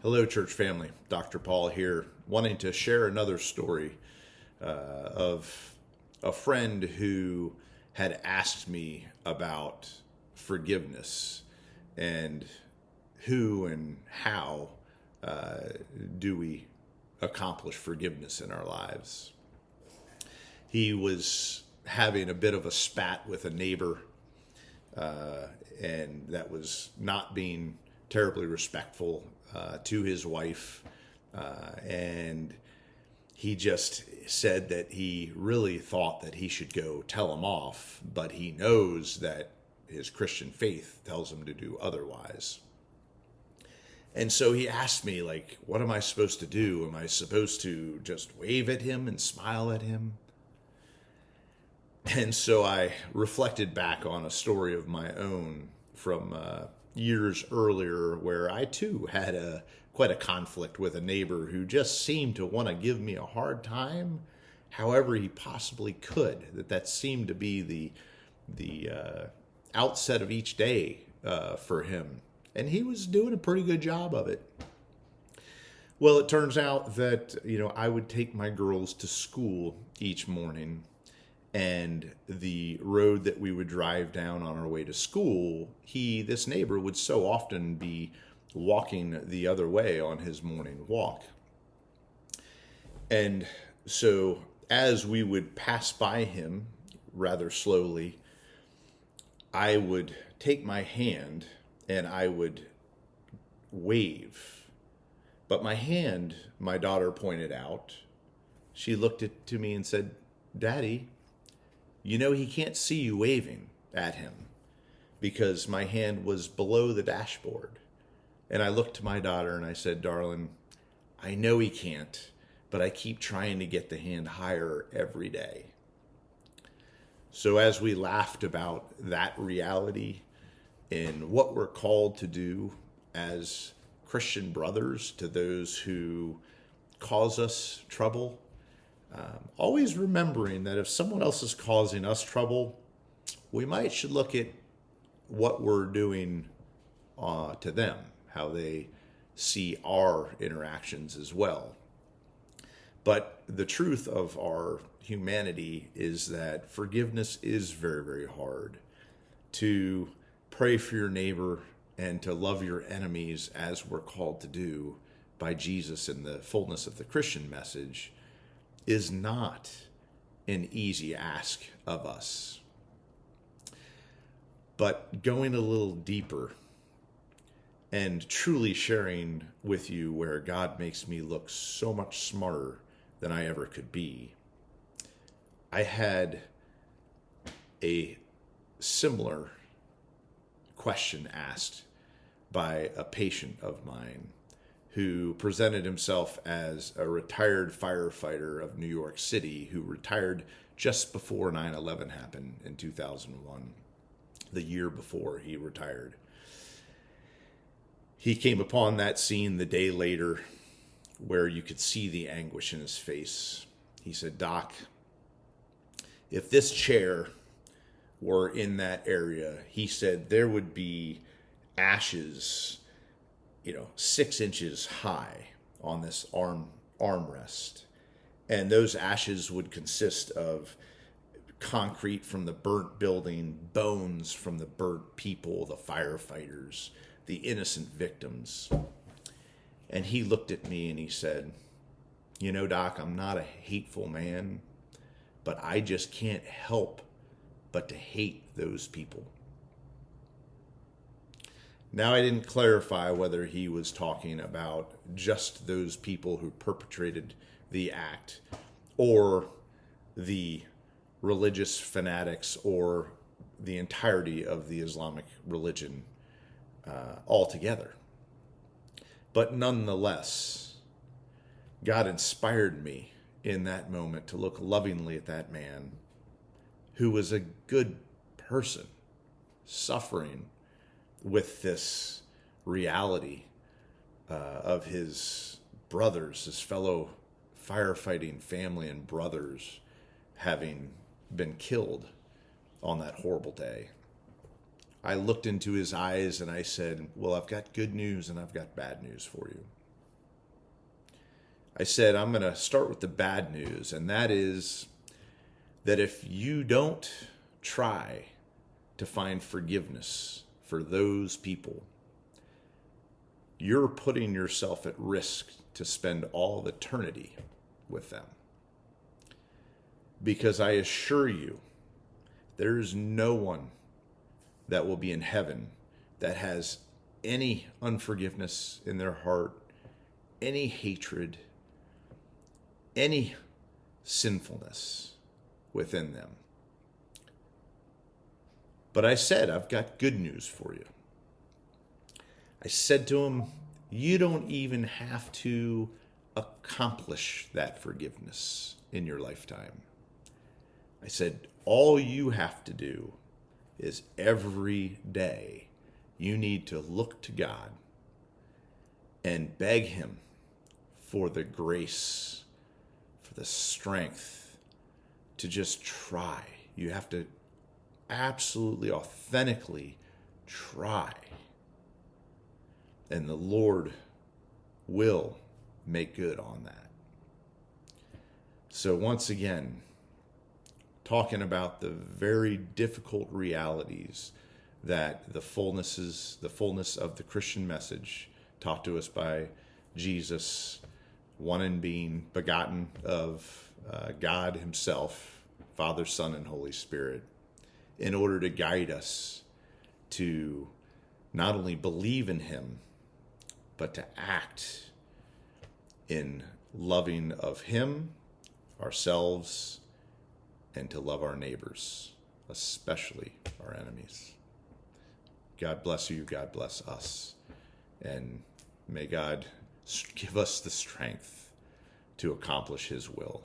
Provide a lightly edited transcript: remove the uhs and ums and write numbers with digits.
Hello, church family. Dr. Paul here, wanting to share another story of a friend who had asked me about forgiveness and who and how do we accomplish forgiveness in our lives. He was having a bit of a spat with a neighbor, and that was not being terribly respectful to his wife. And he just said that he really thought that he should go tell him off, but he knows that his Christian faith tells him to do otherwise. And so he asked me, like, what am I supposed to do? Am I supposed to just wave at him and smile at him? And so I reflected back on a story of my own from years earlier where I too had quite a conflict with a neighbor who just seemed to want to give me a hard time however he possibly could. That seemed to be the outset of each day for him. And he was doing a pretty good job of it. Well, it turns out that, I would take my girls to school each morning, and the road that we would drive down on our way to school, this neighbor would so often be walking the other way on his morning walk. And so as we would pass by him rather slowly, I would take my hand and I would wave. But my hand, my daughter pointed out, she looked to me and said, "Daddy, he can't see you waving at him," because my hand was below the dashboard. And I looked to my daughter and I said, "Darling, I know he can't, but I keep trying to get the hand higher every day." So as we laughed about that reality and what we're called to do as Christian brothers to those who cause us trouble, always remembering that if someone else is causing us trouble, we should look at what we're doing to them, how they see our interactions as well. But the truth of our humanity is that forgiveness is very, very hard. To pray for your neighbor and to love your enemies as we're called to do by Jesus in the fullness of the Christian message is not an easy ask of us. But going a little deeper and truly sharing with you where God makes me look so much smarter than I ever could be, I had a similar question asked by a patient of mine who presented himself as a retired firefighter of New York City who retired just before 9/11 happened in 2001, the year before he retired. He came upon that scene the day later where you could see the anguish in his face. He said, "Doc, if this chair were in that area," he said, "there would be ashes, 6 inches high on this armrest. And those ashes would consist of concrete from the burnt building, bones from the burnt people, the firefighters, the innocent victims." And he looked at me and he said, "Doc, I'm not a hateful man, but I just can't help but to hate those people." Now, I didn't clarify whether he was talking about just those people who perpetrated the act or the religious fanatics or the entirety of the Islamic religion altogether. But nonetheless, God inspired me in that moment to look lovingly at that man who was a good person suffering with this reality of his brothers, his fellow firefighting family and brothers having been killed on that horrible day. I looked into his eyes and I said, "Well, I've got good news and I've got bad news for you." I said, I'm going to start with the bad news, and that is that if you don't try to find forgiveness for those people, you're putting yourself at risk to spend all of eternity with them. Because I assure you, there's no one that will be in heaven that has any unforgiveness in their heart, any hatred, any sinfulness within them. But I said, I've got good news for you. I said to him, you don't even have to accomplish that forgiveness in your lifetime. I said, all you have to do is every day you need to look to God and beg him for the grace, for the strength to just try. You have to absolutely, authentically try. And the Lord will make good on that. So once again, talking about the very difficult realities that the fullness of the Christian message taught to us by Jesus, one in being, begotten of God himself, Father, Son, and Holy Spirit, in order to guide us to not only believe in him, but to act in loving of him, ourselves, and to love our neighbors, especially our enemies. God bless you. God bless us. And may God give us the strength to accomplish his will.